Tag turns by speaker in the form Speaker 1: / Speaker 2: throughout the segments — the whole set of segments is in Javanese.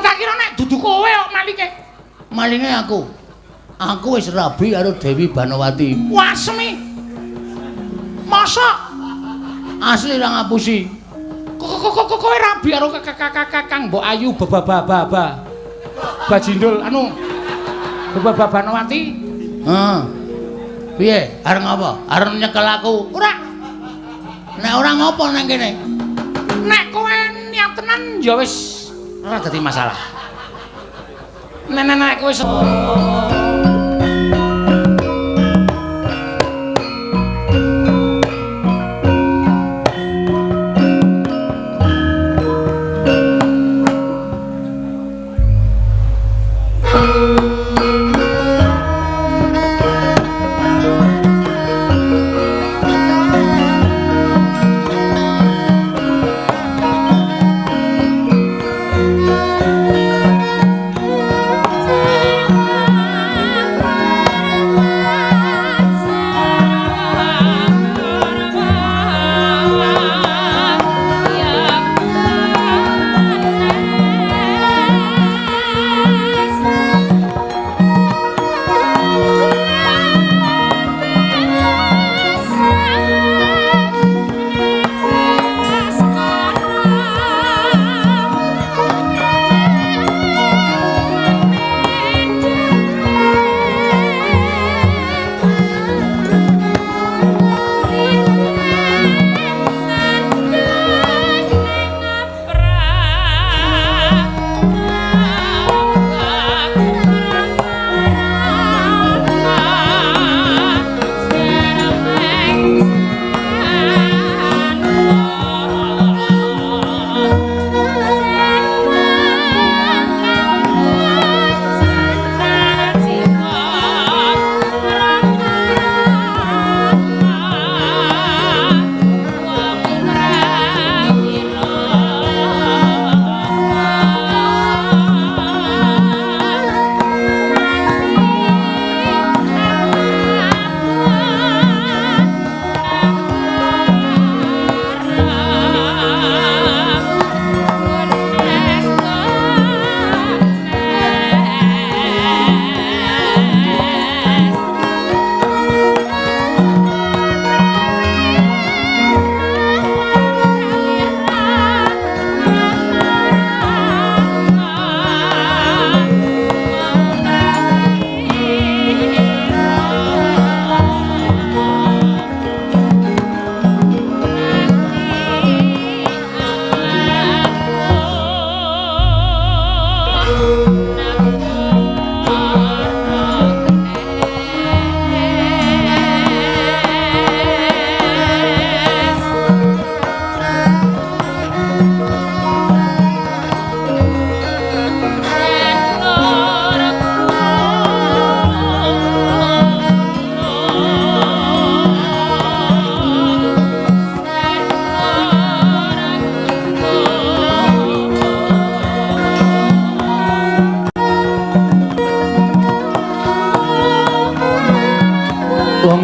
Speaker 1: tak kira nek dudu kowe kok malinge.
Speaker 2: Malinge aku. Aku wis rabi karo Dewi Banowati.
Speaker 1: Wasmi. Masa
Speaker 2: asli ra ngapusi.
Speaker 1: Kowe rabi karo Kakang Mbok Ayu baba. Bajindul anu Baba Banowati.
Speaker 2: Heeh. Piye? Areng apa? Areng nyekel aku.
Speaker 1: Ora.
Speaker 2: Nek ora ngopo nang kene?
Speaker 1: Nek kowe niat tenan ya wis ora dadi masalah. Nek kowe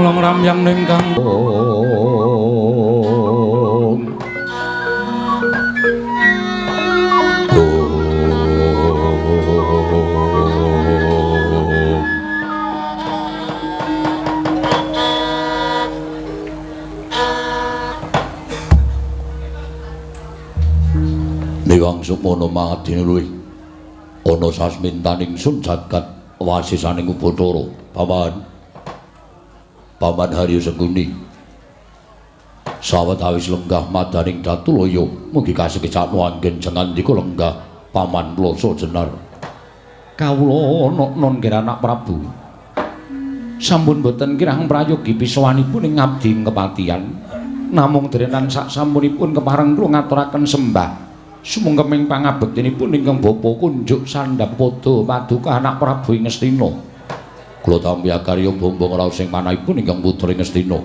Speaker 1: long ramyang ning kampung
Speaker 3: Niwang Sukmono mangadine luwih ana sasmintaning sun jagat wasisaning Ubathara Paman Haryo Sengguni sawetawis lenggah madaning Datulaya mugi kasekecakno anggen jengandika lenggah Paman Plasa Jenar kawula non kira anak Prabu sampun boten kirang prayogi pisowanipun ing ngabdi kepatihan namung derenan sak sampunipun kepareng kula ngaturaken sembah sumengkeming pangabektinipun ingkang Bapa Kunjuk Sandhap Pada Paduka anak Prabu ing Ngastina kula tampi karya bombong raos sing manahipun ingkang putra ing Ngastina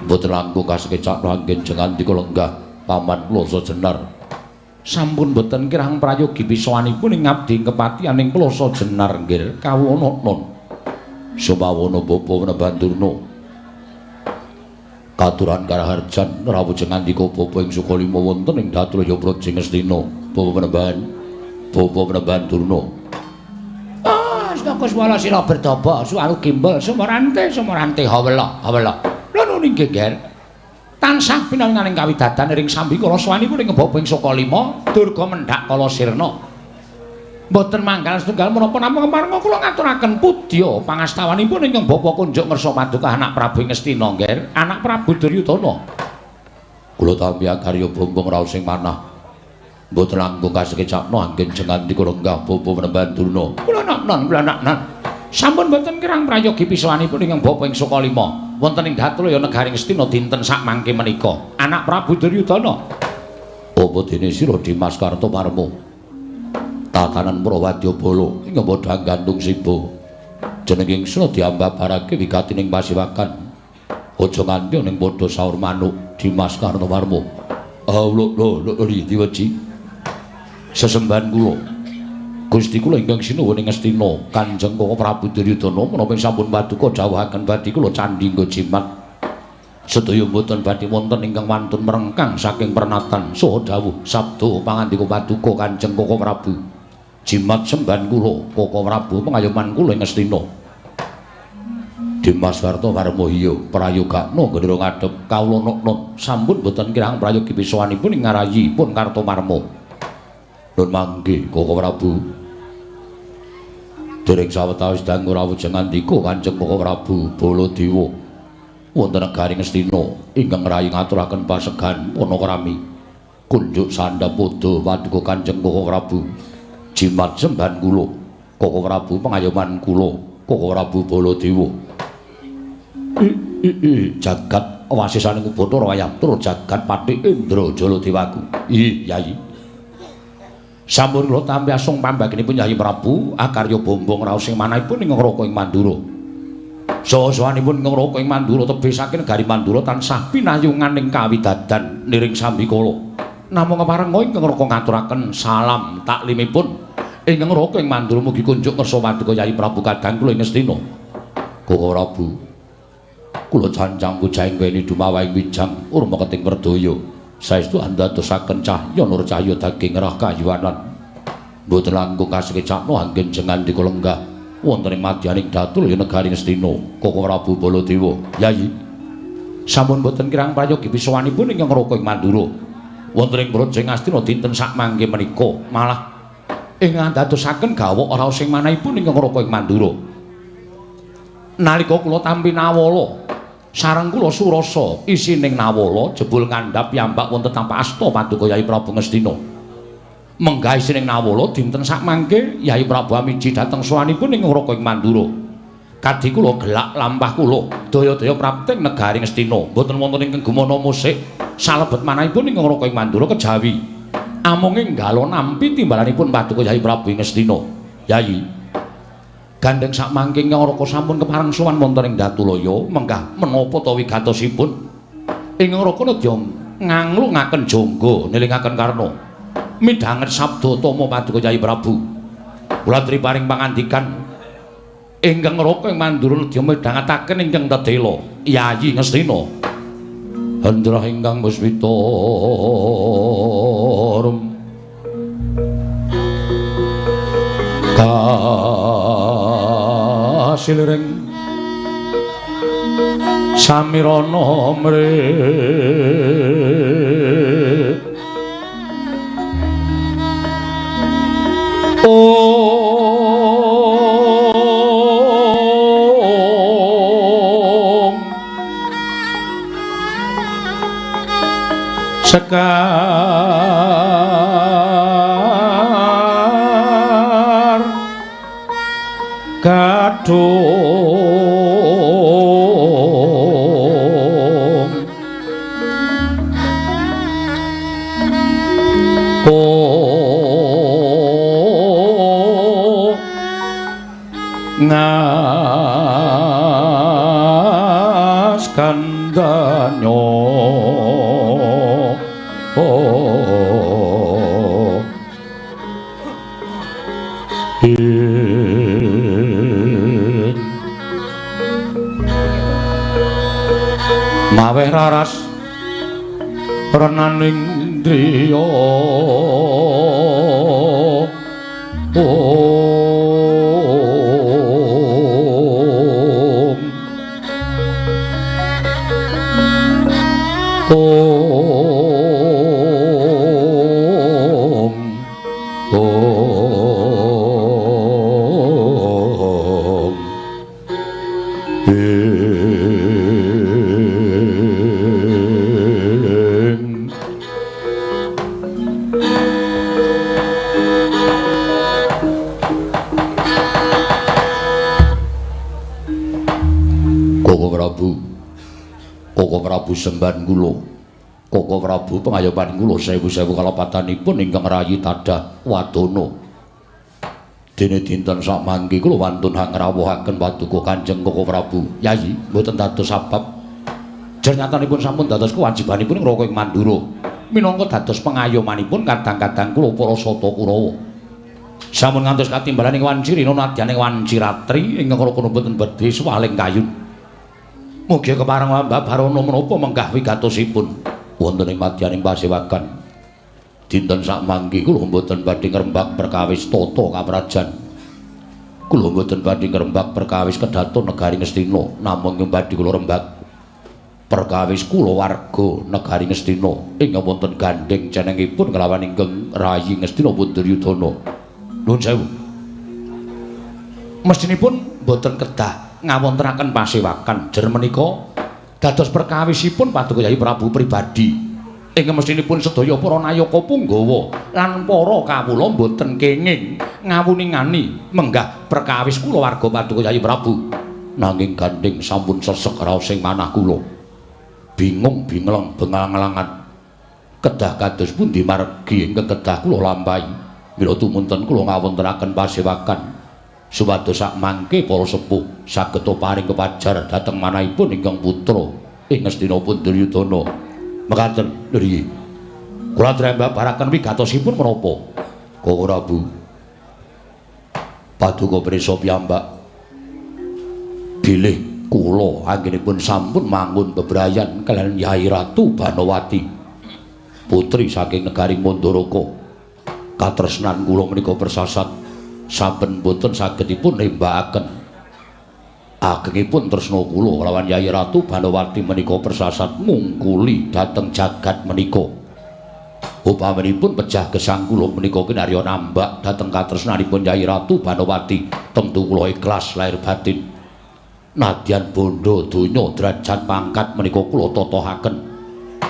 Speaker 3: boten langkung kasekecakno anggen jengandika lenggah Paman Plasa Jenar sampun boten kirang prayogi pisowanipun ing ngabdi kepatihan ing Plasa Jenar nggih kawula non sumawana Bapa Wenebandurna katuran karaharjan rawuh jengandika Bapa ing Sukalima wonten ing Datulaya Praja Ngastina Bapa Penembahan Durna.
Speaker 2: Astaka swala sira bertapa suwaru gimbal sumorante hawela. Lha nuni geger. Tansah pinanganing kawidadan ring sambikala swanipun ing bapa ing Saka Lima durga mendhak kala sirna. Mboten manggal setunggal menapa namung parenga kula ngaturaken pudya pangastawanipun ingkang bapa kunjuk ngersa paduka anak Prabu Ngastina ngger, anak Prabu Duryudana.
Speaker 3: Kula tampi karya bombong raos sing manah. Mboten langkung kasekecapno anggen jengandika lenggah bapa Penembahan Durna.
Speaker 2: Kula nak-nan. Sampun mboten kirang prayogi pisawanipun ingkang bapa ing Saka Lima. Wonten ing Datulaya Negaring Ngastina dinten sak mangke menika, anak Prabu Duryudana.
Speaker 3: Apa dene sira Dimas Kartomarma? Tatanan Prawadyabala ing padha gantung siba. Jeneng ingsun diambabarake wigatining pasiwakan. Aja nganti ning padha saur manuk Dimas Kartomarma. Lho diweji. Sesembahan kula. Gusti kula ingkang sinuwun ing Ngastina, Kanjeng Koko Prabu Duryudana menapa sampun paduka dawuhaken badhe kula candhi nggo jimat. Sedaya mboten badhe wonten ingkang wantun merengkang saking pernatan saha dawuh sabda pangandika paduka Kanjeng Koko Prabu. Jimat sembahan kula Koko Prabu pengayoman kula ing Ngastina. Dimas Kartomarma iya prayogakna gendera ngadhep kawula nok sampun boten kirang prayogi pisawanipun ing ngarayipun Kartomarma. Nun mangke Koko Prabu. Dereng sawetawis dangu rawuh ngandika Kanjeng Koko Prabu Baladewa wonten negaring Ngastina ingkang rayi ngaturaken pasegan panakrami kunjuk sandhapada paduka Kanjeng Koko Prabu. Jimat sembahan kula Koko Prabu pengayoman kula Koko Prabu Baladewa. Jagat wasisaning Bathara wayah tur jagat Pathi Indrajala Dewaku. Yayi. Sampun kula tampi asung pambagenipun Yayi Prabu akarya bombong raos sing manahipun ing Ngraka ing Mandura. Saha-sahanipun ing Ngraka ing Mandura tebih saking negari Mandura tansah pinayungan ing kawidadan niring sambikala. Namung keparenga ingkang Ngraka ngaturaken salam taklimipun ingkang Ngraka ing Mandura mugi kunjuk ngersa paduka Yayi Prabu kadang kula ing Ngastina. Koko Prabu. Kula cancang pujahing weni dumawahing wijang urma keting perdaya. Saestu andadosaken cahya nur cahya daging rah kayuwanan. Mboten langkung kasekecapno anggen jengandika lenggah wonten ing madyaning Datulaya Negari Ngastina. Koko Prabu Baladewa. Yayi. Sampun boten kirang prayogi pisawanipun ingkang Ngraka ing Mandura. Wonten ing Brajeng Ngastina dinten sak mangke menika malah ing andadosaken gawok raos sing manahipun ingkang Ngraka ing Mandura. Nalika kula tampi nawala sareng kula surasa isining nawala jebul ngandhap piyambak wonten tanpa asta paduka Yayi Prabu Ngastina. Menggah isining nawala dinten sak mangke Yayi Prabu amiji dhateng sawanipun ing Ngraka ing Mandura. Kadhi kula gelak lampah kula daya-daya prapting negari Ngastina boten wonten ingkang gumana musik salebet manahipun ing Ngraka ing Mandura kejawi amunging nggalo nampi timbalanipun paduka Yayi Prabu Ngastina. Yayi gandeng sak mangke Ngraka sampun kepareng sowan wonten ing Datulaya menggah menapa ta wigatosipun ing Ngraka nedya nganglungaken jangga nelingaken karna midhanget sabda tama paduka Yayi Prabu. Kula triparing pangandikan ingkang Ngraka ing Mandura nedya midhangetaken ingkang Tedela Yayi Ngastina. Hendra ingkang muswita kasilring samirana mrih sekar kadung ngas kandanyo maweh raras renaning driya Semban kula Koko Prabu pengayoman kula sewu-sewu kalapatanipun ingkang rayi tadah wadana dene dinten samangke kula wantun ngrawuhaken paduka Kanjeng Koko Prabu Yayi mboten dados sabab jernyatanipun sampun dados kewajibanipun ngroko ing Mandura minangka dados pengayomanipun kadang-kadang kula para Sata Kurawa sampun ngantos katimbalan ing Wancirina nadyan ing Wanciratri ingkang kala mboten badhe swaling kayun. Mugi kepareng Mbah Barono menapa menggah wigatosipun wonten ing madyaning pasewakan. Dinten sakmangke kula mboten badhe ngrembak perkawis tata kaprajan. Kula mboten badhe ngrembak perkawis kedaton negari Ngastina, namung badhe kula rembak perkawis kula warga negari Ngastina ingkang wonten gandeng jenengipun kelawan ingkang rayi Ngastina Punduryudana. Nuwun sewu. Mestinipun mboten kedah ngawontenaken pasewakan jer menika dados perkawisipun paduka Yayi Prabu pribadi ingkang mestinipun sedaya para nayaka punggawa lan para kawula boten kenging ngawuningani menggah perkawis kula warga paduka Yayi Prabu nanging gandeng sampun sesek raos ing manah kula bingung bingleng bengal-ngelangan kedah kados pundi margi ingkang kedah kula lampahi mila tumunten kula ngawontenaken pasewakan supados sakmangke para sepuh saged paring kepajar dhateng manahipun ingkang putra ing Ngastina Punduryudana. Mekaten nggih. Kula trembabaraken wigatosipun menapa? Koko Prabu. Paduka prisa piyambak bilih kula anggenipun sampun mangun bebrayan kaliyan Yayi Ratu Banowati putri saking negari Mandaraka. Katresnan kula menika persasat saben boten sagedipun nembakaken agengipun tresna kula kelawan Yayi Ratu Banowati menika persasat mungkuli dhateng jagat menika upaminipun pejah gesang kula menika kinarya nambak dhateng katresnanipun Yayi Ratu Banowati tentu kula ikhlas lahir batin nadyan bondo donya derajat pangkat menika kula totohaken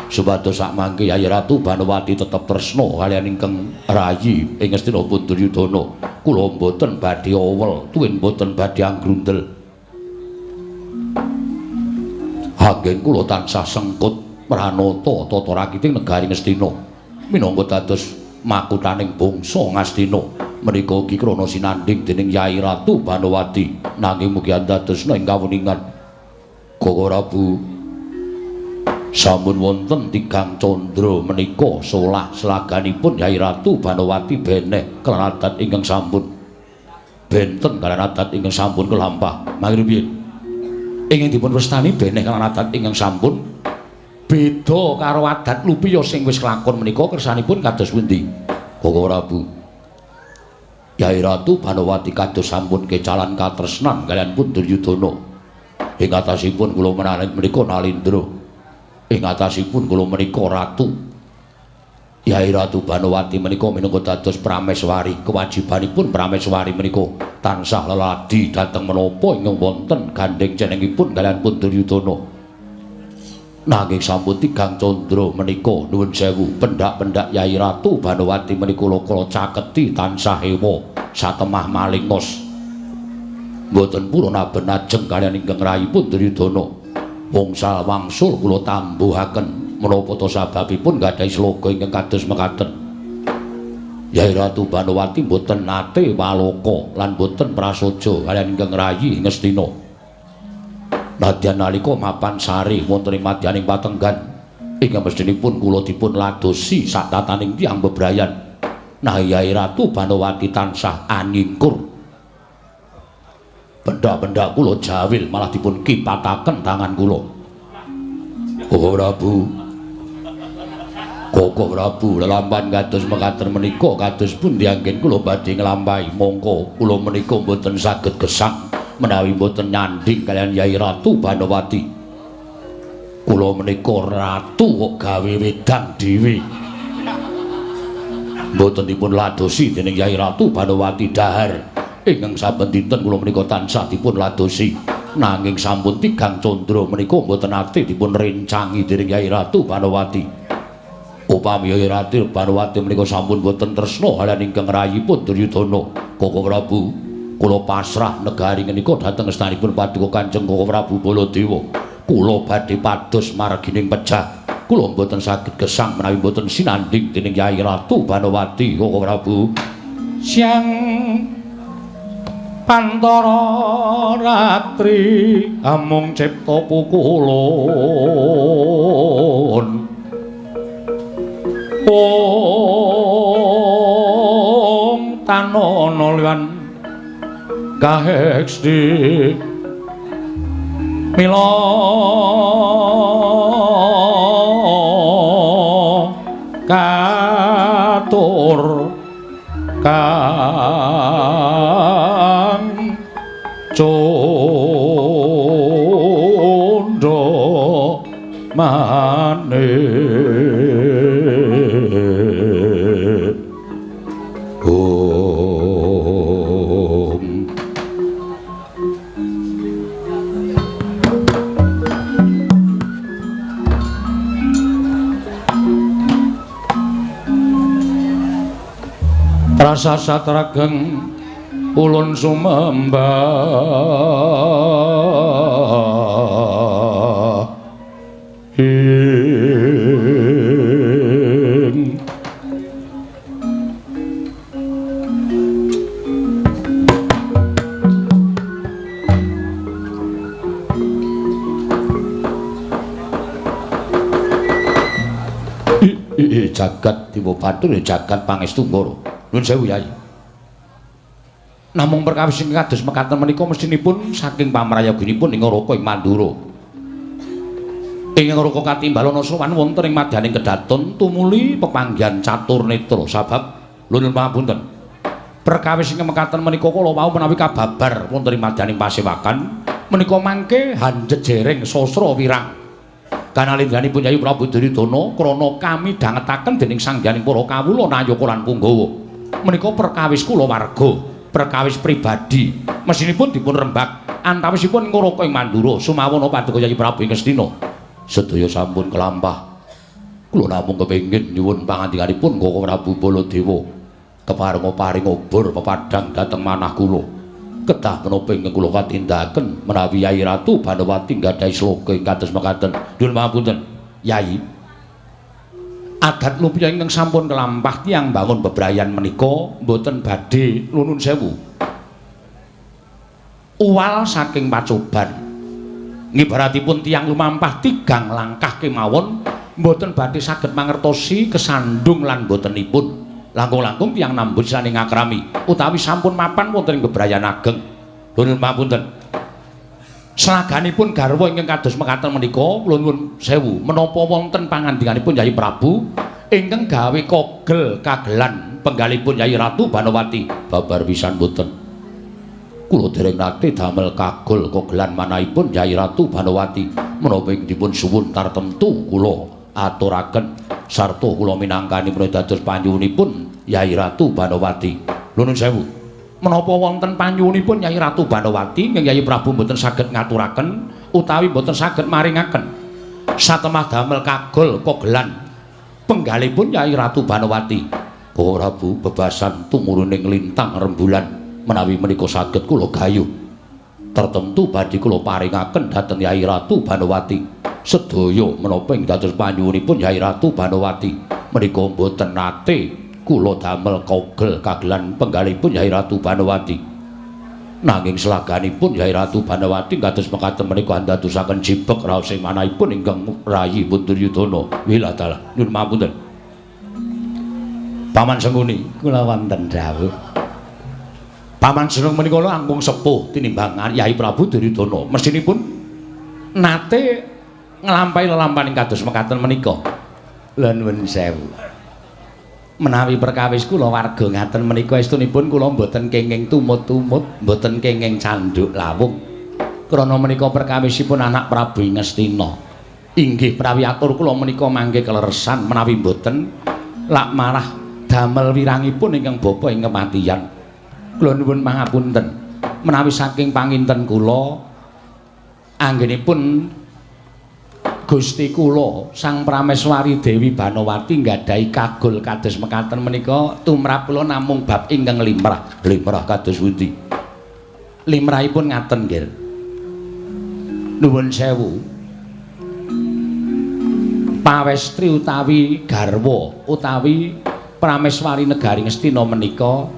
Speaker 3: supados sakmangke Yayi Ratu Banowati tetep tresna kaliyan ingkang rayi ing Ngastina Punduryudana. Kula mboten badhe awel, tuwin mboten badhe anggrundel. Anggen kula tansah sengkut pranata tata rakiting negari Ngastina. Minangka dados makutaning bangsa Ngastina. Menika ugi krana sinandhing dening Yayi Ratu Banowati. Nanging mugi andadosna ing kawuningan Koko Prabu sampun wonten tigang candra menika solah selaganipun Yayi Ratu Banowati beneh kelawan adat ingkang sampun benten kalawan adat ingkang sampun kelampah mangke piye ingkang dipun wastani beneh kalawan adat ingkang sampun beda karo adat lupiya sing wis kelakon menika kersanipun kados pundi Koko Prabu. Yayi Ratu Banowati kados sampun kecalan katresnan kaliyan Punduryudana ing atasipun kula menika Nalindra ing atasipun kula menika ratu. Yayi Ratu Banowati menika minangka dados prameswari, kewajibanipun prameswari menika tansah leladi dhateng menapa ingkang wonten gandeng jenengipun kaliyan Punduryudana. Nanging sampun tigang candra menika nuwun sewu pendak-pendak Yayi Ratu Banowati menika kula caketi tansah ewa satemah malingos. Mboten purun aben ajeng kaliyan ingkang rayi Punduryudana. Wongsal wangsul kula tambuhaken menapa ta sababipun gadhahi sloga ingkang kados mekaten. Yayi Ratu Banowati mboten nate waloka lan mboten prasaja kaliyan ingkang rayi Ngastina. Nadyan nalika mapan sari wonten ing madyaning patenggan ingkang mestinipun kula dipun ladosi sak tataning tiyang bebrayan. Nah Yayi Ratu Banowati tansah anyingkur pendak-pendak kula jawil malah dipun kipataken tangan kula. Oh Prabu, Koko Prabu lelampahan kados mekaten menika kados pundi anggen kula badhe nglampahi mongko kula menika mboten saged gesang menawi mboten nyanding kalian Yai Ratu Banowati. Kula menika ratu kok gawe wedang dhewe. Mboten dipun ladosi dening Yai Ratu Banowati dahar ingkang saben dinten kula menika tansah dipun ladosi. Nanging sampun tigang condro menika mboten ate dipun rencangi dening Yai Ratu Banowati. Upami Yai Ratu Banowati menika sampun boten tresna halan ingkang rayipun Duryudana. Koko Prabu, kula pasrah negari menika dhateng estanipun Paduka Kanjeng Koko Prabu Baladewa. Kula badhe pados margining pejah. Kula boten saged gesang menawi boten sinanding dening Yai Ratu Banowati. Koko Prabu,
Speaker 2: Siang Pantara ratri amung cipta pukulun. Om Tanono liwan kaheksti mila katur kang condo Rasa satrageng ulun sumembah ing
Speaker 3: jagat Dewa Bathara jagat pangestu Ngara. Nuwun sewu Yai. Namung perkawis ingkang kados mekaten menika mestinipun saking pamrayoginipun ing Raka ing Mandura. Ing Raka Katimbalana sowan wonten ing madyaning kedaton tumuli pepanggihan catur netra sabab nuwun pangapunten. Perkawis ingkang mekaten menika kula wau menawi kababar wonten ing madyaning pasewakan menika mangke hanjejering sastra wirang. Kanalindranipun Yayi Prabu Duryudana krana kami dhangetaken dening sangganing para kawula Nayaka lan Punggawa. Menika perkawis kula warga, perkawis pribadi. Mesinipun dipun rembag antawisipun Ngoraka ing Mandura sumawana Paduka Yayi Prabu ing Astina. Sedaya sampun kelampah. Kula namung kepengin nyuwun pangandikanipun Koko Prabu Baladewa keparenga paring obor pepadhang dhateng manah kula. Kedah menapa ingkang kula katindakaken menawi Yai Ratu Banowati nggadahi sloka ing kados mekaten. Nuwun pangapunten, Yai. Adat lumpia ingkang sampun kelampah tiyang bangun bebrayan menika mboten badhe nuwun sewu. Uwal saking pacoban. Ngibaratipun tiyang lumampah tigang langkah kemawon mboten badhe saged mangertosi kesandung lan botenipun. Langkung-langkung tiyang nambut saning ngakrami utawi sampun mapan wonten ing bebrayan ageng. Nuwun pamunten. Selaganipun garwa ingkang kados mekaten menika kula nuwun sewu menapa wonten pangandikanipun Yayi Prabu ingkang gawe kogel kagelan penggalipun Yayi Ratu Banowati babar pisan mboten. Kula dereng nate damel kagol kogelan manahipun Yayi Ratu Banowati menapa ing dipun suwun tartemtu kula aturaken sarta kula minangkani menawi dados panyuwunipun Yayi Ratu Banowati. Nuwun sewu. Menapa wonten panyuwunipun Yayi Ratu Banowati ingkang Yayi Prabu mboten saged ngaturaken utawi mboten saged maringaken satemah damel kagol kogelan penggalipun Yayi Ratu Banowati. Koko Prabu bebasan tumuruning lintang rembulan menawi menika saged kula gayuh tertentu badhe kula paringaken dhateng Yayi Ratu Banowati. Sedaya menapa ing dados panyuwunipun Yayi Ratu Banowati menika mboten nate kula damel kogel kagelan penggalipun Yayi Ratu Banowati. Nanging selaganipun Yayi Ratu Banowati kados mekaten menika ndadosaken jibek raos ing manahipun ingkang rayi Duryudana. Wiladala nuwun pamunten. Paman Sengkuni kula wonten dawuh. Paman Seneng menika langkung sepuh tinimbang Yayi Prabu Duryudana. Mesinipun nate nglampahi lelampahan kados mekaten menika.
Speaker 2: Lha nuwun sewu. Menawi perkawis kula warga ngaten menika estunipun kula mboten kenging tumut-tumut, mboten kenging canduk lawung. Krana menika perkawisipun anak Prabu Ngastina. Inggih prawi atur kula menika mangke kaleresan menawi mboten lak marah damel wirangipun ingkang bapa ing kematian. Kula nuwun pangapunten menawi saking panginten kula anggenipun Gusti kula Sang Prameswari Dewi Banowati nggadahi kagul kados mekaten menika tumrap kula namung bab ingkang limrah kados pundi. Limrahipun ngaten nggih. Nuwun sewu. Pawestri utawi garwa utawi Prameswari Negari Ngastina menika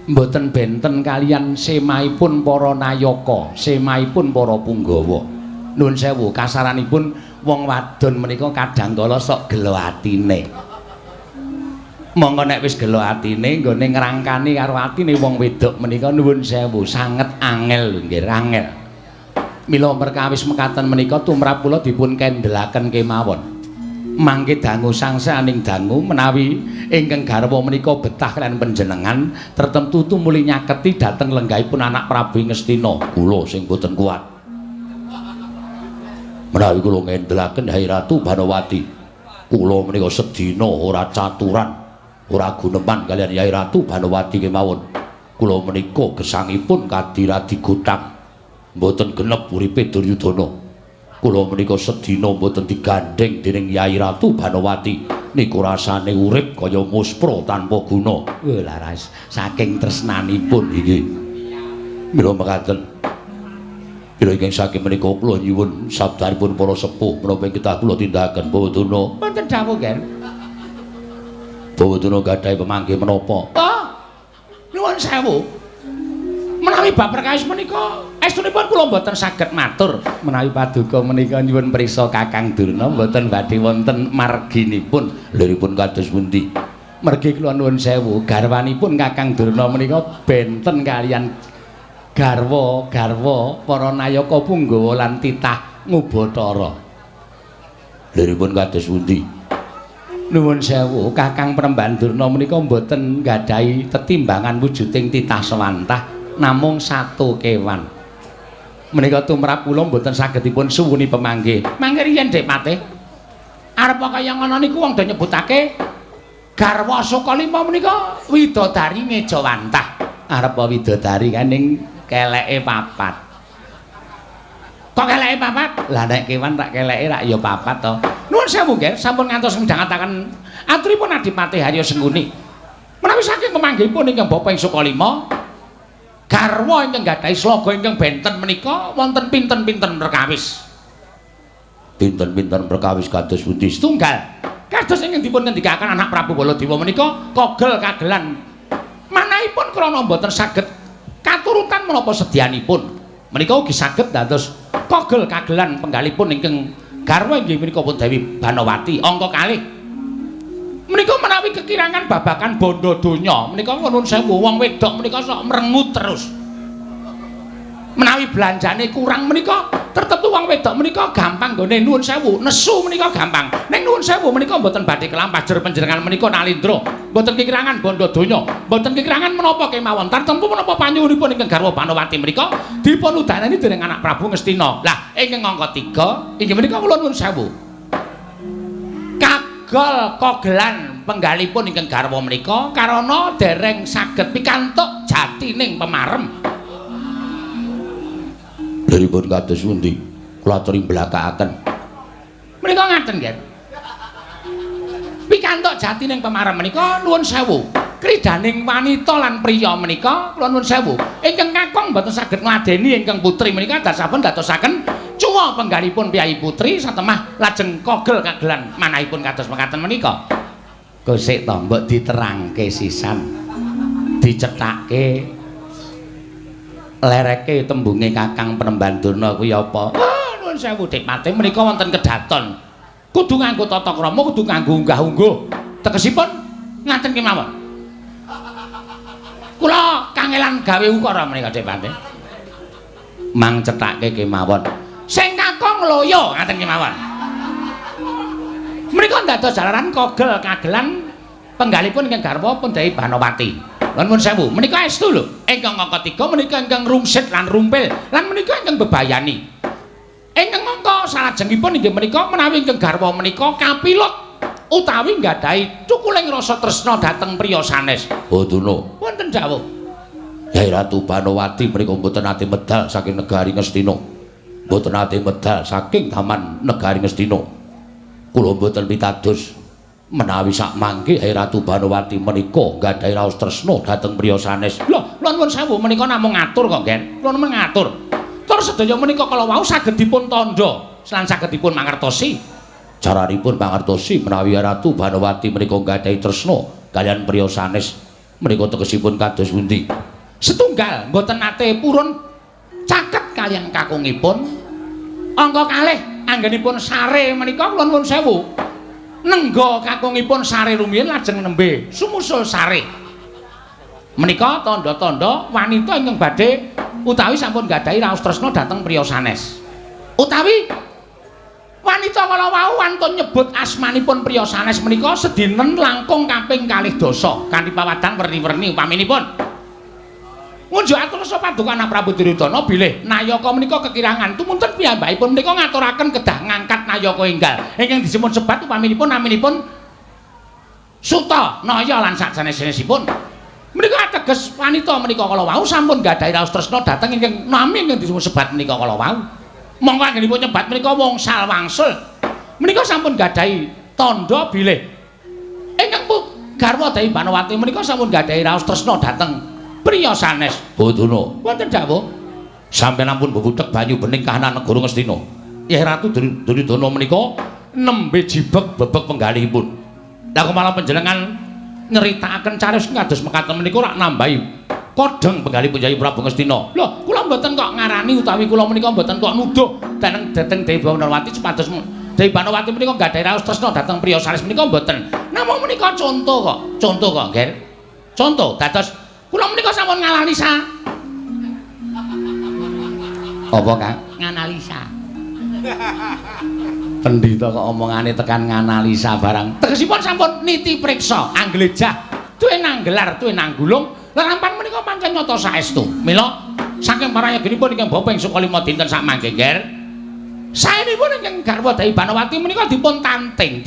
Speaker 2: mboten benten kaliyan semaipun para nayaka, semaipun para punggawa. Nuwun sewu, kasaranipun wong wadon menika kadangkala sok gelo atine. Monggo nek wis gelo atine nggone ngrangkani karo atine wong wedok menika nuwun sewu, sanget angel nggih, angel. Mila perkawis mekaten menika tumrap kula dipun kendhelaken kemawon. Mangke dangu sangsaning dangu menawi ingkang garwa menika betah kaliyan panjenengan tertentu tumuli nyaketi dhateng lenggahipun anak Prabu Ngastina kula sing boten kuat. Menawi kula ngendhelaken Hai Ratu Banowati, kula menika sedina ora caturan, ora guneman kaliyan Hai Ratu Banowati kemawon. Kula menika gesangipun kadiradi gotang, mboten genep uripe Duryudana. Kula menika sedina mboten digandeng dening Yai Ratu Banowati niku rasane urip kaya muspra tanpa guna. Laras saking tresnanipun iki. Mila mekaten. Bila ingkang saking menika kula nyuwun sabdanipun para sepuh menapa kita kula tindakaken Bawaduna.
Speaker 1: Wonten dawuh, Ger.
Speaker 2: Bawaduna gadahi pemanggih menapa?
Speaker 1: Oh. Nuwun sewu. Menawi bab perkawis menika estunipun kula mboten saged matur.
Speaker 2: Menawi paduka menika nyuwun priksa Kakang Durna mboten badhe wonten marginipun.
Speaker 3: Liripun kados pundi?
Speaker 2: Mergi kula nuwun sewu, garwanipun Kakang Durna menika benten kaliyan garwa para nayaka punggawa lan titah Ngubatara.
Speaker 3: Liripun kados pundi?
Speaker 2: Nuwun sewu, Kakang Premban Durna menika mboten nggadahi tetimbangan wujuding titah sawantah. Namung satu kewan. Menika tumrap kula mboten saged dipun suwuni pemanggih.
Speaker 1: Mangke riyen Dik Patih. Arep kaya ngono niku wong do nyebutake garwa Sukalima menika widodari Mejawantah.
Speaker 2: Arep widodari kaning keleke papat.
Speaker 1: Kok keleke papat?
Speaker 2: Lah nek kewan tak keleke rak ya papat to.
Speaker 1: Nuwun sewu nggih, sampun ngantos midhangetaken aturipun Adipati Harya Sengguni. Menawi saking pemanggihipun ingkang Bapa ing Sukalima garwa ingkang gadahi sloga ingkang benten menika wonten pinten-pinten perkawis.
Speaker 3: Pinten-pinten perkawis kados pundi?
Speaker 1: Setunggal kados ingkang dipun ngendikaken anak Prabu Baladewa menika kogel kagelan manahipun krana mboten saged katurutan menapa sedyanipun. Menika ugi saged dados kogel kagelan penggalipun ingkang garwa inggih menika pun Dewi Banowati angka kalih. Menika menawi kekirangan babakan bondo donya menika nuwun sewu wong wedok menika sok mrengut terus. Menawi belanjane kurang menika tertentu wong wedok menika gampang nggone nuwun sewu nesu menika gampang. Ning nuwun sewu menika mboten badhe kelampah jer panjenengan menika nalindra. Mboten kekirangan bondo donya, mboten kekirangan menapa kemawon. Tartemtu menapa panyuwunipun ingkang garwa Banowati menika dipun udanani dening anak Prabu Ngastina. Lah ingkang angka 3 inggih menika kula nuwun sewu. Kogelan penggalipun ingkang garwa menika karana dereng saged pikantuk jatining pemarem.
Speaker 3: Liripun kados pundi? Kula aturi blakakaken.
Speaker 1: Menika ngaten nggih. Pikantuk jatining pemarem menika nuwun sewu. Kridaning wanita lan priya menika kula nuwun sewu. Ingkang kakung mboten saged ngladeni ingkang putri menika dasaipun dadosaken cuwa penggalipun Piyai Putri satemah lajeng kogel kagelan manahipun kados mekaten menika.
Speaker 2: Kosik to mbok diterangke sisan. Dicethake lereke tembunge Kakang Premban Durna kuwi apa?
Speaker 1: Nuwun sewu Dik Patih menika wonten kedaton. Kudu nganggo tata krama, kudu nganggo unggah-ungguh. Tegesipun ngaten kemawon. Kula kangelan gawe ukara menika Dik Patih.
Speaker 2: Mang cethake kemawon.
Speaker 1: Sing kakung loyo ngaten kemawon. Menika dados jalaran kogel kagelan penggalipun ingkang garwa pun Dewi Banowati. Nuwun sewu, menika estu lho. Ingkang angka 3 menika ingkang rungsit lan rumpil lan menika ingkang bebayani. Ingkang angka salajengipun inggih menika menawi ingkang garwa menika kapilut utawi nggadahi cukuling rasa tresna dhateng priya sanes.
Speaker 3: Boduna.
Speaker 1: Wonten dawuh.
Speaker 3: Nyai Ratu Banowati menika mboten nate medal saking negari Ngastina. Mboten nate medal saking taman negari Ngastina. Kula mboten pitados menawi sak mangke Nyai Ratu Banowati menika nggadahi raos tresna dhateng priya sanes.
Speaker 1: Lho, nuwun sewu menika namung ngatur kok, Gen. Kula namung ngatur. Tur sedaya menika kala wau saged dipun tandha lan saged dipun mangertosi.
Speaker 3: Caranipun mangertosi menawi Ratu Banowati menika nggadahi tresna kaliyan priya sanes menika tegesipun kados pundi?
Speaker 1: Setunggal mboten nate purun caket kaliyan kakungipun. Angka kalih anggenipun sare menika kula nuwun sewu. Nengga kakungipun sare rumiyin lajeng nembe sumusul sare. Menika tanda-tanda wanita ingkang badhe utawi sampun nggadahi raos tresna dhateng priya sanes. Utawi wanita kala wau wantun nyebut asmanipun priya sanes menika sedinen langkung kaping 2 dosa kanthi pawadan werni-werni upaminipun. Ngunjuk atur sapa paduka Anak Prabu Duryudana bilih Nayaka menika kekirangan tumunten piyambakipun menika ngaturaken kedah ngangkat Nayaka enggal ingkang disebut sebat upaminipun naminipun Suta Naya lan sajenis-jenisipun. Menika ateges wanita menika kala wau sampun nggadahi raos tresna dhateng ingkang nami ingkang disebut sebat menika kala wau. Monggo anggenipun nyebat menika wongsal wangsul. Menika sampun gadahi tandha bilih ingkang garwa Dewi Banowati menika sampun gadahi raos tresna dhateng priya sanes.
Speaker 3: Boduna.
Speaker 1: Wonten dawuh.
Speaker 3: Sampeyan ampun bebudhek banyu bening kahanan negara Ngastina. Nyai Ratu Duryudana menika nembe jibeg bebek penggalihipun. Lah kok malah panjenengan nyeritakaken cariyos kados mekaten menika rak nambahi kodheng penggalihipun Nyai Prabu Ngastina.
Speaker 1: Lho, kula mboten kok ngarani utawi kula menika mboten kok nuduh dhateng Dewi Banowati supados Dewi Banowati menika nggadahi raos tresna dhateng priya sanes menika mboten. Namung menika contoh kok, Ger. Contoh dados kula menika sampun nganalisa.
Speaker 3: Apa, Kang?
Speaker 1: Nganalisa.
Speaker 3: Pendhita kok omongane tekan nganalisa barang.
Speaker 1: Tegesipun sampun niti priksa, anglejah, duwe nanggelar, duwe nanggulung. Larampan menika pancen nyata saestu. Mila saking parayaginipun ingkang bapa ing Sukalima dinten sak mangke, Ger. Saenipun ingkang garwa Dewi Banowati menika dipun tanting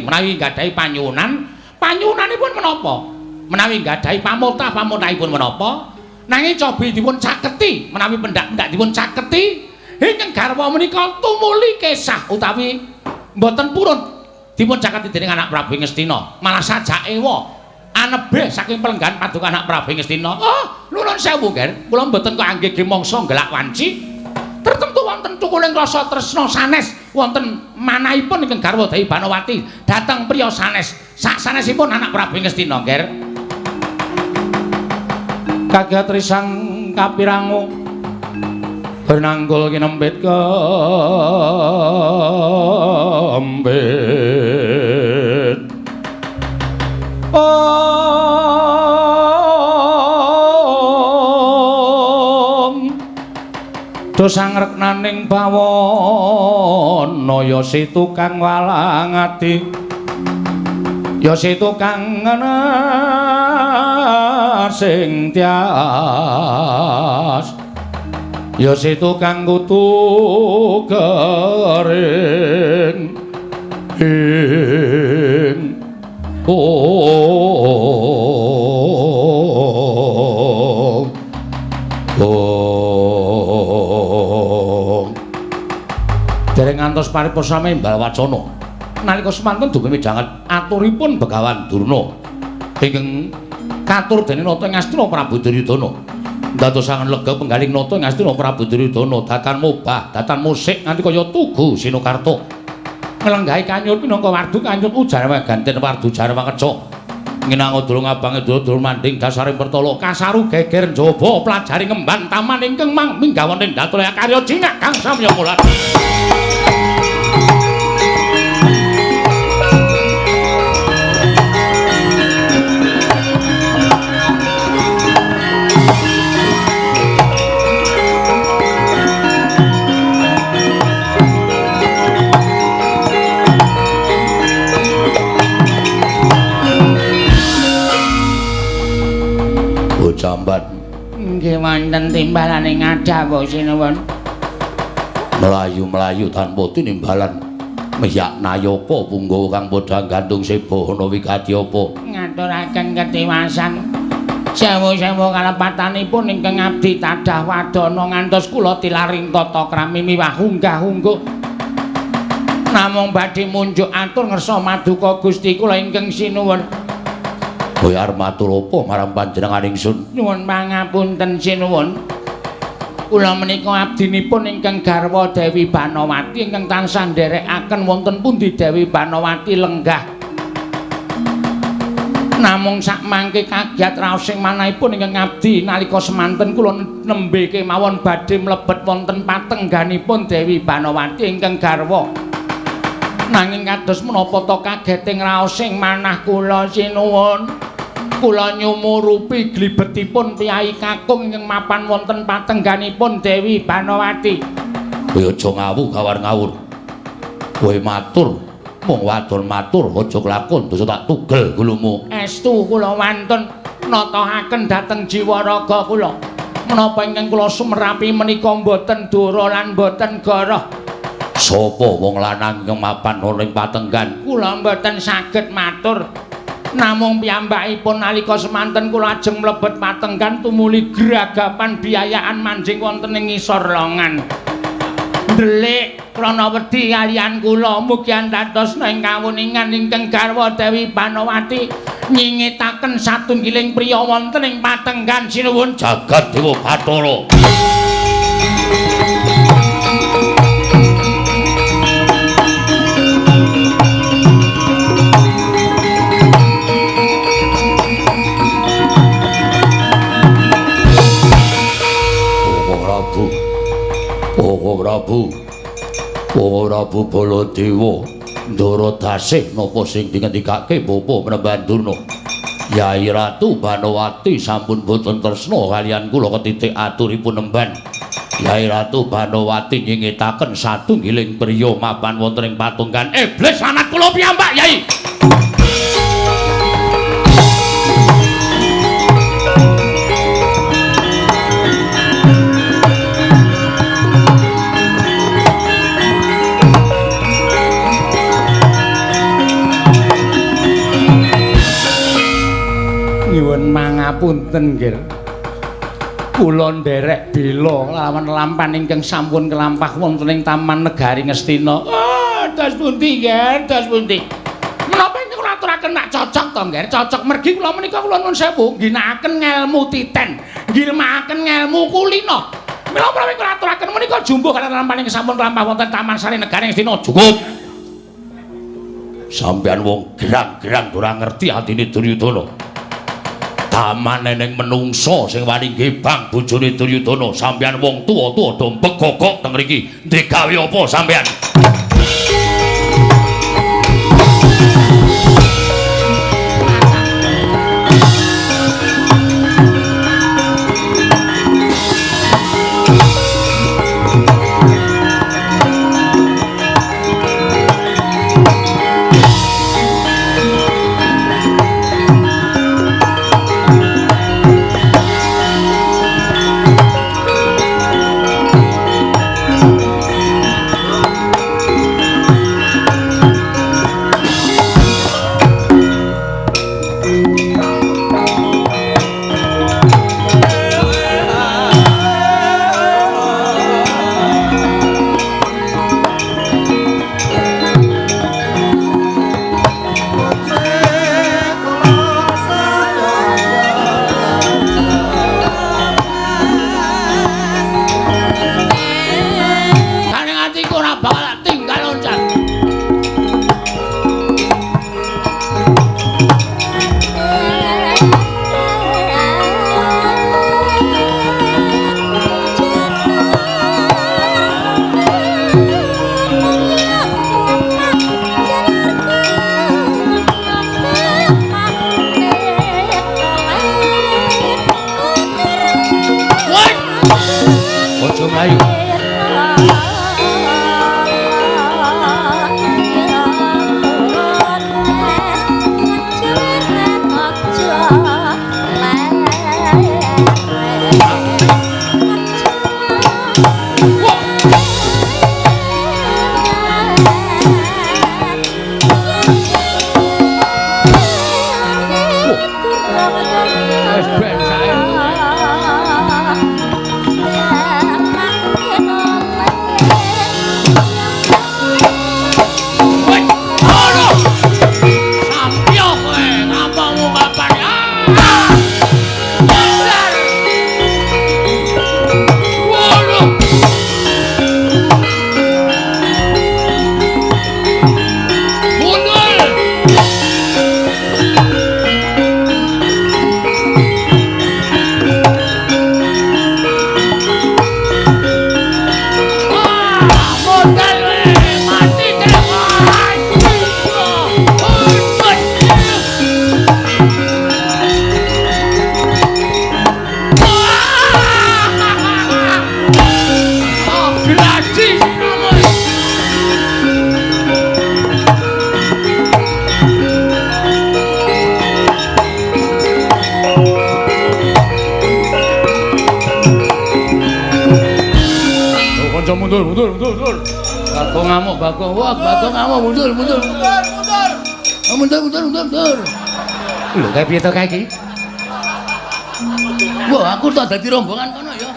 Speaker 1: menawi nggadahi panyuwunan. Panyuwunanipun menapa? Menawi nggadahi pamultah-pamultahipun menapa? Nanging cobi dipun caketi menawi pendak-pendak dipun caketi ingkang garwa menika tumuli kesah utawi mboten purun dipun caketi dening Anak Prabu Ngastina. Malah sajake ewa anebeh saking pelenggan paduka Anak Prabu Ngastina. Oh, nuwun sewu, Ger. Kula mboten kok anggih mangsa gelak wanci. Tertentu wonten cukuling rasa tresna sanes wonten manahipun ingkang garwa Dewi Banowati dhateng priya sanes. Sak sanesipun Anak Prabu Ngastina, Ger. Kagat risang kapirangu benanggul kinempit kembit. Dosang reknaning bawana ya si tukang walang ati ya si tukang sing tias ya si tukang kutu kering dereng ngantos paripurna Mbal Wacana nalika semanten dume midhanget aturipun Begawan Durna ingkang katur dening Nata Ngastina Prabu Duryudana ndadosaken lega penggaling Nata Ngastina Prabu Duryudana datan mobah datan musik nganti kaya tugu Sinokarta nglenggahi kanyur pinangka wardu kanyur ujarwa ganten wardu jarwa keca nginang durung abange durung manding dasaring pertala kasaru geger njaba pelajari ngemban taman ingkang mingga wonten datulaya karya jinak kang samya mulat.
Speaker 3: jamban.
Speaker 2: Nggih wonten timbalane ngadah apa sinuwun.
Speaker 3: Melayu-melayu tanpa tinimbalan. Meyak nayapa punggawa kang padha gantung sebana wigati apa?
Speaker 2: Ngaturaken ketiwasan. Sewu-sewu kalepatanipun ingkang abdi tadah wadana ngantos kula tilaring tata krami miwah unggah-ungguh. Namung badhe munjuk atur ngersa maduka Gusti kula ingkang sinuwun.
Speaker 3: Kowe arep matur apa marang panjenengan ingsun?
Speaker 2: Nyuwun pangapunten sinuwun. Kula menika abdinipun ingkang garwa Dewi Banowati ingkang tansah nderekaken wonten pundi Dewi Banowati lenggah. Namung sak mangke kagiat raos sing manahipun ingkang abdi nalika semanten kula nembe kemawon badhe mlebet wonten patengganipun Dewi Banowati ingkang garwa. Nanging kados menapa to kageting raos sing manah kula sinuwun. Kula nyumurupi glibetipun piyai kakung ingkang mapan wonten patengganipun Dewi Banowati.
Speaker 3: Kowe aja ngawu kawar ngawur. Kowe matur mung wadon matur aja kelakon dosa tak tugel gulumu.
Speaker 2: Estu kula wantun natahaken dhateng jiwa raga kula. Menapa ingkang kula sumerapi menika boten dura lan boten goroh.
Speaker 3: Sapa wong lanang kang mapan ana ing patenggan?
Speaker 2: Kula mboten saged matur. Namung piyambakipun nalika semanten kula ajeng mlebet patenggan tumuli gragapan biayaan manjing wonten ing ngisor longan. Ndelik krana wedi kaliyan kula mugi antatos ing kawuningan ingkang garwa Dewi Banowati nyingetaken satunggiling priya wonten ing patenggan sinuwun
Speaker 3: Jagat Dewa Bathara. Prabu Baladewa ndara dasih napa sing dingendikake Bapa Mrembandurna. Yai Ratu Banowati sampun boten tresna kaliyan kula ketitik aturipun nemban. Yai Ratu Banowati nyingetaken satunggiling priya mapan wonten ing patunggan iblis anak kula piyambak, Yai.
Speaker 2: Mangapunten nggih. Kula nderek bela lawan lampan ingkang sampun kelampah wonten ing Taman Negari Ngastina. Das pundi nggih, das pundi. Menapa ingkang kula aturaken nak cocok to nggih? Cocok mergi kula menika kula nuwun sewu ginakaken ngelmu titen, ngilmaken ngelmu kulina. Menapa ingkang kula aturaken menika jumbuh kaliyan lampan ingkang sampun kelampah wonten Taman Sari Negari Ngastina. Cukup.
Speaker 3: Sampeyan wong gerang-gerang ora ngerti atine Duryudana. Taman eneng menungso sing wani gebang bojone Duryudana. Sampeyan wong tuwa-tuwa do mbegogok teng mriki. Ndek gawe apa sampeyan?
Speaker 4: Bye.
Speaker 2: aja mundur. Bagong ngamuk, Bagong. Wah, Bagong ngamuk mundur. Mundur. Lho, kae piye to kae iki? Wah, aku tak dadi rombongan kono ya.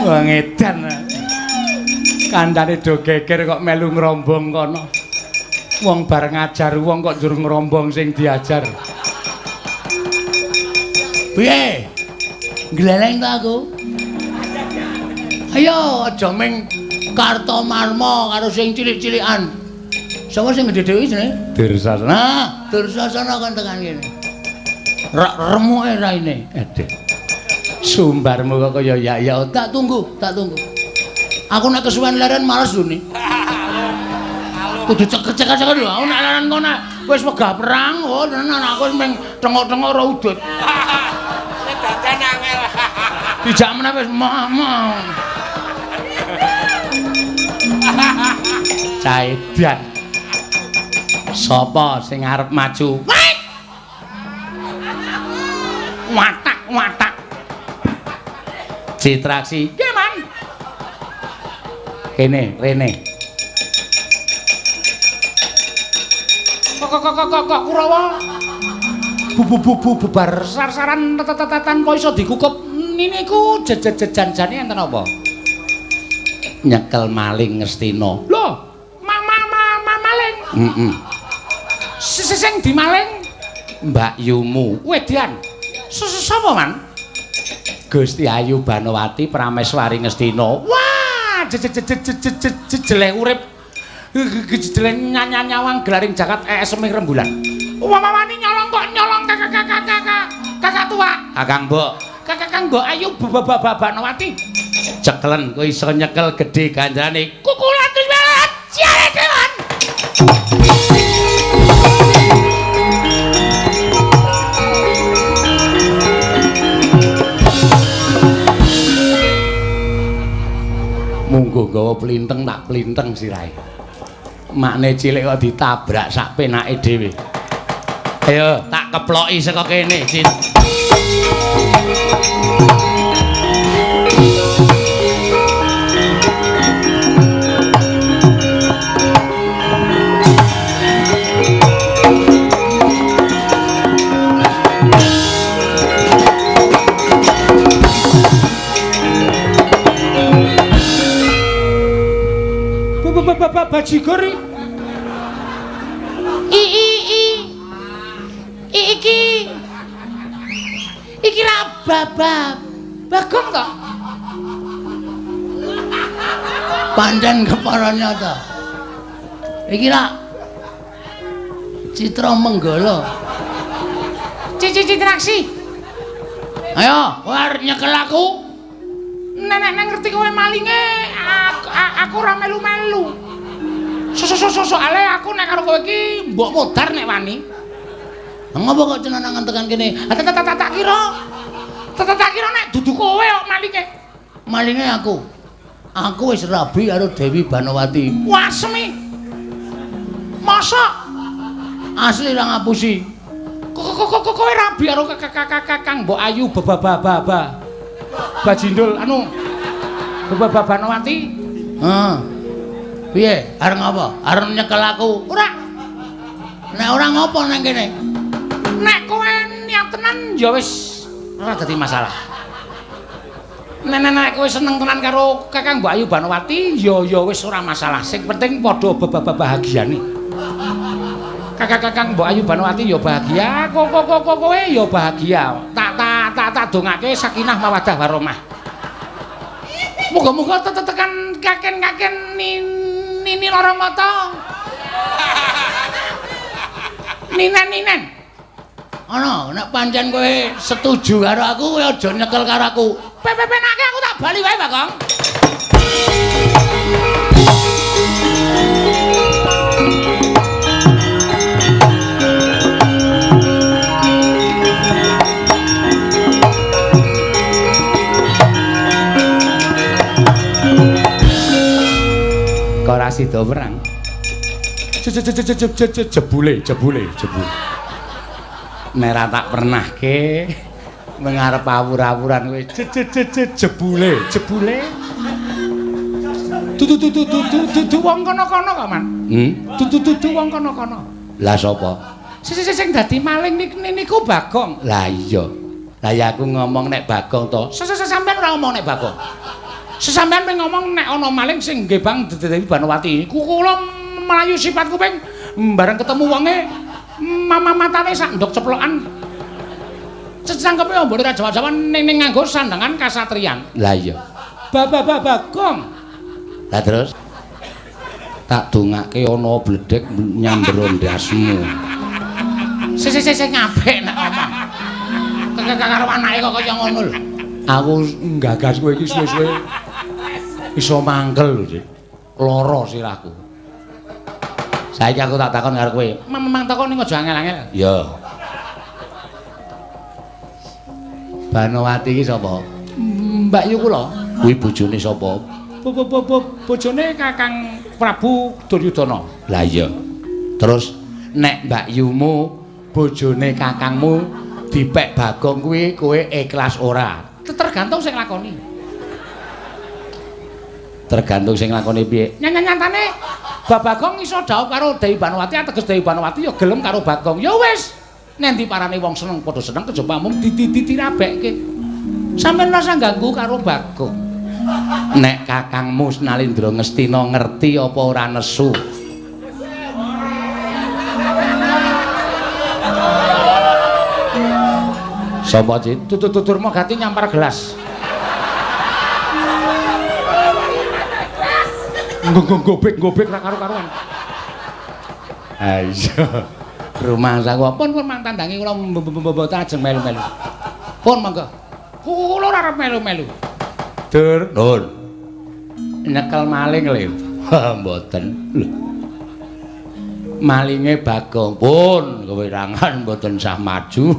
Speaker 2: Wah, ngedan. Kandhane do geger kok melu ngrombong kono. Wong bar ngajar wong kok njur ngrombong sing diajar. Piye? Gleleng ta aku? Ayo aja ming Kartomarma karo sing cilik-cilikan. Sapa sing gedhe dhewe jenenge? Dursasana. Nah, Dursasana kan tekan kene. Rak remuke raine. Aduh. Sumbarmu kok kaya ya tak tunggu. Aku nek kesuwen leren males lho ni. Kudu cek-cek lho. Aku nek leren kono wis wegah perang, oh tenan aku wis meng tengok-tengok ora udut. Nek dadan angel. Dijak meneh wis mau. Caedan. Sapa sing arep maju? Watak. Citraksi. Nggih, Man. Kene, rene. Kok Kurawa. Bubar sar-saran tetetan kok iso dikukup. Niku jejanjane enten apa? Nyekel maling Ngastina. Lho, maling. Heeh. Sing dimaling Mbak Yumu. Wedian. Sapa, Man? Gusti Ayu Banowati Prameswari Ngastina. Wah, jeleh urip. Jeleh nyawang gelaring jagat semih rembulan. Wawani nyolong kakak tua. Kakang Mbok. Kakang Mbok Ayu Banowati. Cekelen kowe iso nyekel gedhe ganjarane. Kukulatus banget. Ciare dewan. Munggo gawa plinteng tak plinteng sirahe. Makne cilik kok ditabrak sak penake dhewe. Ayo tak keploki saka kene, Cit. Bajigur iki ra Bagong to? Pancen keparane to. Iki ra Citra Menggala. Citraksi. Ayo, kowe arep nyekel aku. Nek ngerti kowe malinge aku ora melu-melu. Soale aku nek karo kowe iki mbok modar nek wani. Ngopo kok cenanangan tekan kene? Tak kira nek dudu kowe kok malinge. Malinge aku. Aku wis rabi karo Dewi Banowati. Wah, semi. Mosok asli ra ngapusi. Kok kowe rabi karo Kakang Mbok Ayu Bajindul anu Banowati. Heeh. Piye? Arep ngapa? Arep nyekel aku? Ora. Nek ora ngopo nang kene? Nek kowe niat tenan ya wis ora dadi masalah. Nek kowe seneng tenan karo Kakang Mbok Ayu Banowati ya wis ora masalah. Sing penting padha bahagiane. Kakang Mbok Ayu Banowati ya bahagia, kowe ya bahagia. Tak dongake sakinah mawaddah warahmah. Muga-muga tekan kaken nini lara mata. Ninen. Ana, nek pancen kowe setuju karo aku, kowe aja nyekel karo aku. Pepenake aku tak bali wae, Bagong. Ora sida perang. Jebule. Nek ra tak pernahke mengarep awur-awuran kowe. Jebule. Dudu wong kono-kono kok, Man. Dudu wong kono-kono.
Speaker 3: Lah sapa?
Speaker 2: Sing dadi maling niku Bagong.
Speaker 3: Lah iya. Lah ya aku ngomong nek Bagong to.
Speaker 2: Sampeyan ora ngomong nek Bagong. Sesampeyan ping ngomong nek ana maling sing ngebang Dewi Banowati. Kula mlayu sifat kuping bareng ketemu wonge matane sak ndok ceplokan. Cangkepe ambone ra Jawa-Jawa ning nganggo sandangan kasatriyan.
Speaker 3: Lah iya.
Speaker 2: Bagong.
Speaker 3: Lah terus tak dongake ana bledhek nyambro ndasmu.
Speaker 2: Sing apik nek ngomong. Karo anake kok kaya ngono lho.
Speaker 3: Aku nggagas kowe iki suwe-suwe iso mangkel lho, Dik. Lara sirahku. Saiki aku tak takon karo kowe.
Speaker 2: Memang takon ning aja angel-angel.
Speaker 3: Ya. Banowati iki sapa?
Speaker 2: Mbak Yu kula.
Speaker 3: Kuwi bojone sapa?
Speaker 2: Bojone Kakang Prabu Duryudana.
Speaker 3: Lah iya. Terus nek Mbak Yumu bojone kakangmu dipek Bagong kuwi kowe ikhlas ora?
Speaker 2: Tergantung sing lakoni.
Speaker 3: Tergantung sing lakoni piye?
Speaker 2: Nyatane Bagong iso dhaup karo Dewi Banowati, ateges Dewi Banowati ya gelem karo Bagong. Ya wis, nek diparani wong seneng padha seneng kejaba mung ditirabekke. Sampeyan rasa ganggu karo Bagong.
Speaker 3: Nek kakangmu Nalindra Ngastina ngerti apa ora nesu? Sapa Cit?
Speaker 2: Tutur-tuturmu ganti nyampar gelas. Gobek ra karo-karuan.
Speaker 3: Ha iya. Rumangsaku
Speaker 2: Pun mantandangi kula mboten ajeng melu-melu. Pun monggo. Kula ora arep melu-melu.
Speaker 3: Dur, Nun. Nyekel maling lho. Mboten. Lho. Malinge Bagong pun kewirangan mboten sah maju.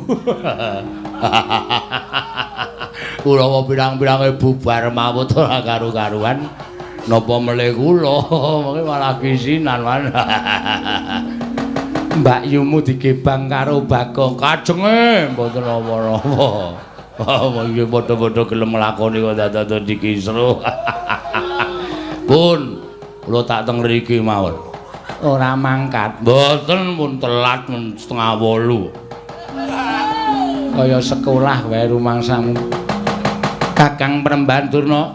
Speaker 3: Kula pirang-pirange bubar mawut ora karu-karuan. Napa melih kula mengke malah kisinan man. Mbak Yumu digebang karo Bagong kajenge mboten apa-apa. Oh, iki padha-padha gelem nglakoni kok dadak dikisru. Pun kula tak teng mriki mawon. Ora mangkat. Mboten pun telat men 7:30. Kaya sekolah wae rumangsamu. Kakang Premban Durna.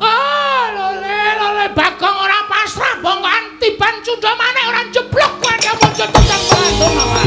Speaker 2: Lole Bagong ora pasrah bongkoan tiban cundha maneh ora jeblok kuwi muncul tentang Durna.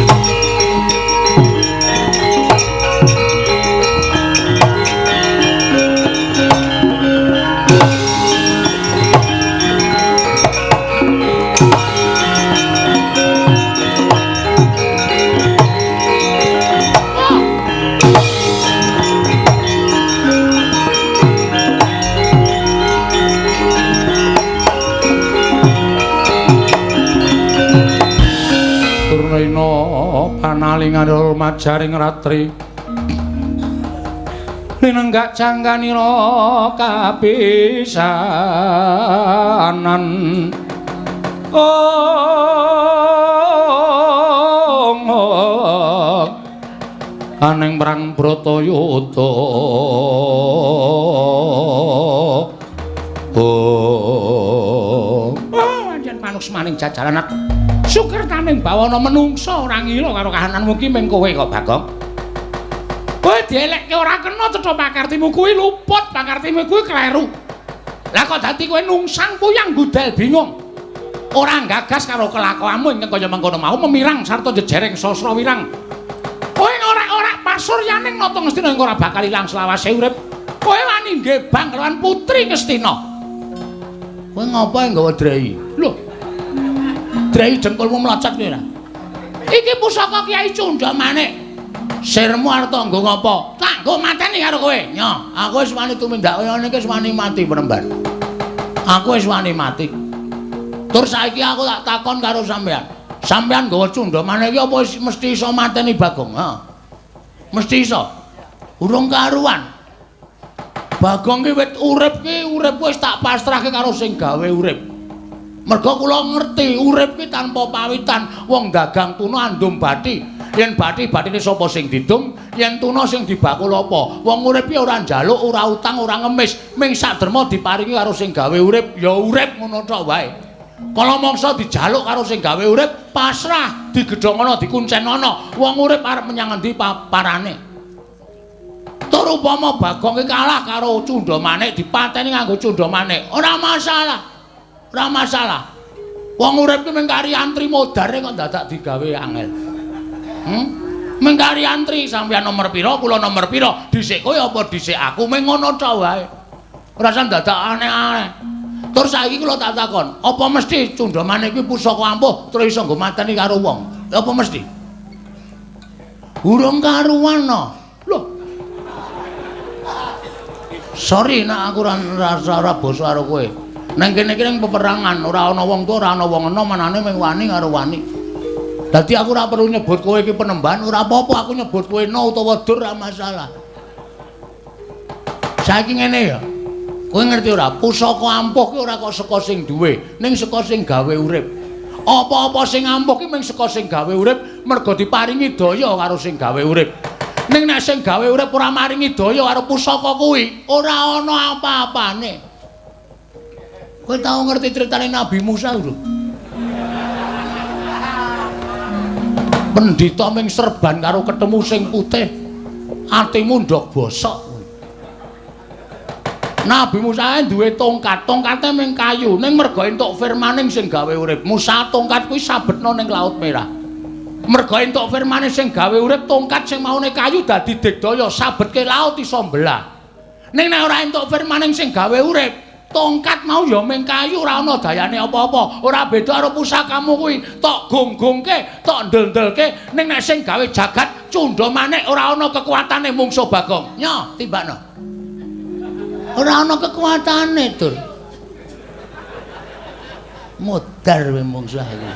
Speaker 3: Panalingan majaring ratri linenggak cangganira kapisanan aneng perang Bratayuda
Speaker 2: anjen manuk maning jajaran Sukirtaning bawana menungsa ora ngila karo kahananmu ki mung kowe kok Bagong. Kowe dielekke ora kena cetha pakartimu kuwi luput, pakartimu kuwi kleru. Lah kok dadi kowe nungsang puyang gudel bingung. Ora gagas karo kelakuanmu ingkang kaya mengkono mau memirang sarta jejereng sasra wirang. Kowe ora pasuryaning nata Ngastina ora bakal ilang selawase urip. Kowe wani ngebang kelawan putri Ngastina. Kowe ngapa nggawa drei? Lho, Drai jengkulmu mlocot kowe ora. Iki pusaka Kyai Cundha Manik. Sirmu arep nggo ngapa? Tak nggo mateni karo kowe. Nyo, aku wis wani tumindak kaya ngene iki wis wani mati Penemban. Aku wis wani mati. Tur saiki aku tak takon karo sampean. Sampean nggawa Cundha Manik iki apa mesti iso mateni Bagong? Ha. Mesti iso. Urung karuan. Bagong ki wit urip wis tak pasrahke karo sing gawe urip. Merga kula ngerti urip ki tanpa pawitan wong dagang tuna andum bathi
Speaker 1: Yen bathi-bathine sapa sing didum, yen tuna sing dibakul apa. Wong urip iki ora njaluk, ora utang, ora ngemis, ming saderma diparingi karo sing gawe urip, ya urip ngono tok wae. Kala mangsa dijaluk karo sing gawe urip, pasrah, digedhongono, dikuncenono. Wong urip arep menyang endi parane. Tur upama Bagong iki kalah karo Cundamanik, dipateni nganggo Cundamanik, ora masalah. Ora masalah. Wong urip ki mung kari antri modare kok dadak digawe angel. Mung kari antri sampeyan nomor pira, kula nomor pira, dhisik kowe apa dhisik aku, mung ngono tok wae. Ora usah dadak aneh-aneh. Tur saiki kula tak takon, apa mesti Cundamanik kuwi pusaka ampuh terus iso nggo mateni karo wong? Apa mesti? Urung karuan no. Lho. Sorry nek aku ora basa karo kowe. Nang kene iki ning peperangan ora ana wong tuwa, ora ana wong enom, manane mung wani karo wani. Dadi aku ora perlu nyebut kowe iki penembahan, ora apa-apa aku nyebut kowe no utawa dur ora masalah. Saiki ngene ya. Kowe ngerti ora? Pusaka ampuh ki ora kok saka sing duwe, ning saka sing gawe urip. Apa-apa sing ampuh ki mung saka sing gawe urip, mergo diparingi daya karo sing gawe urip. Ning nek sing gawe urip ora maringi daya karo pusaka kuwi, ora ana apa-apane. Kowe tau ngerti critane Nabi Musa lho? Pendhita ming serban karo ketemu sing putih. Atimu ndok bosok. Nabi Musa duwe tongkat, tongkate ming kayu, ning mergo entuk firmaning sing gawe urip. Musa tongkat kuwi sabetno ning Laut Merah. Mergo entuk firmane sing gawe urip, tongkat sing maune kayu dadi digdaya, sabetke laut iso mbelah. Ning nek ora entuk firmaning sing gawe urip, tongkat mau ya ming kayu ora ana dayane apa-apa. Ora beda karo pusakamu kuwi, tok gonggongke, tok ndel-ndelke, ning nek sing gawe jagat Cundamanik ora ana kekuatane mungsuh Bagong. Nyo, timbakno. Ora ana kekuatane, Dur. Modar we mungsuh iki.